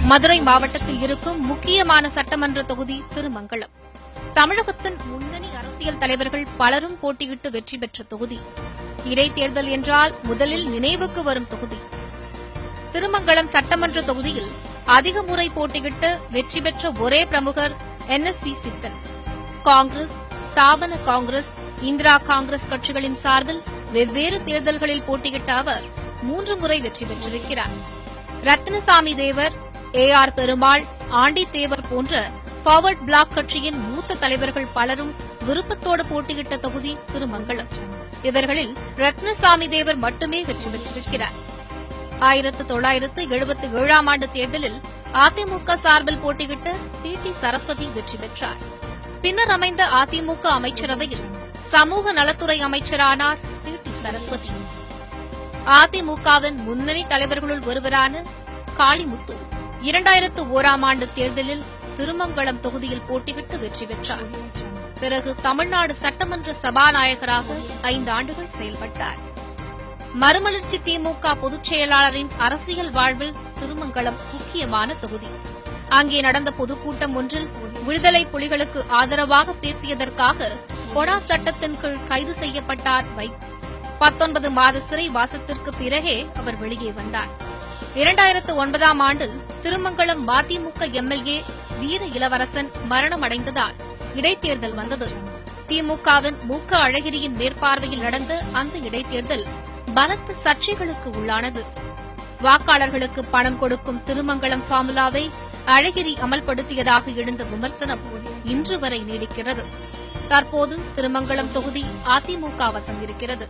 மதுரை மாவட்டத்தில் இருக்கும் முக்கியமான சட்டமன்ற தொகுதி திருமங்கலம். தமிழகத்தின் முன்னணி அரசியல் தலைவர்கள் பலரும் போட்டியிட்டு வெற்றி பெற்ற தொகுதி. இடைத்தேர்தல் என்றால் முதலில் நினைவுக்கு வரும் தொகுதி. திருமங்கலம் சட்டமன்ற தொகுதியில் அதிக முறை போட்டியிட்டு வெற்றி பெற்ற ஒரே பிரமுகர் NSV சித்தன். காங்கிரஸ், ஸ்தாபன காங்கிரஸ், இந்திரா காங்கிரஸ் கட்சிகளின் சார்பில் வெவ்வேறு தேர்தல்களில் போட்டியிட்ட அவர் 3 முறை வெற்றி பெற்றிருக்கிறார். ரத்தினசாமி தேவர், AR பெருமாள், ஆண்டி தேவர் போன்ற ஃபார்வர்ட் பிளாக் கட்சியின் மூத்த தலைவர்கள் பலரும் விருப்பத்தோடு போட்டியிட்ட தொகுதி திருமங்கலம். இவர்களில் ரத்னசாமி தேவர் மட்டுமே வெற்றி பெற்றிருக்கிறார். 1977ஆம் ஆண்டு தேர்தலில் அதிமுக சார்பில் போட்டியிட்ட TT சரஸ்வதி வெற்றி பெற்றார். பின்னர் அமைந்த அதிமுக அமைச்சரவையில் சமூக நலத்துறை அமைச்சரானார் TT சரஸ்வதி. அதிமுகவின் முன்னணி தலைவர்களுள் ஒருவரான காளிமுத்து 2001ஆம் ஆண்டு தேர்தலில் திருமங்கலம் தொகுதியில் போட்டியிட்டு வெற்றி பெற்றார். பிறகு தமிழ்நாடு சட்டமன்ற சபாநாயகராக 5 ஆண்டுகள் செயல்பட்டார். மறுமலர்ச்சி திமுக பொதுச் செயலாளரின் அரசியல் வாழ்வில் திருமங்கலம் முக்கியமான தொகுதி. அங்கே நடந்த பொதுக்கூட்டம் ஒன்றில் விடுதலை புலிகளுக்கு ஆதரவாக பேசியதற்காக கொடா சட்டத்தின் கீழ் கைது செய்யப்பட்டார் வைகோ. 19 மாத சிறை வாசத்திற்கு பிறகே அவர் வெளியே வந்தார். 2009ஆம் ஆண்டில் திருமங்கலம் மதிமுக MLA வீர இளவரசன் மரணமடைந்ததால் இடைத்தேர்தல் வந்தது. திமுகவின் மூக்க அழகிரியின் மேற்பார்வையில் நடந்த அந்த இடைத்தேர்தல் பலத்த சர்ச்சைகளுக்கு உள்ளானது. வாக்காளர்களுக்கு பணம் கொடுக்கும் திருமங்கலம் ஃபார்முலாவை அழகிரி அமல்படுத்தியதாக எழுந்த விமர்சனம் இன்று வரை நீடிக்கிறது. தற்போது திருமங்கலம் தொகுதி அதிமுக வசம் இருக்கிறது.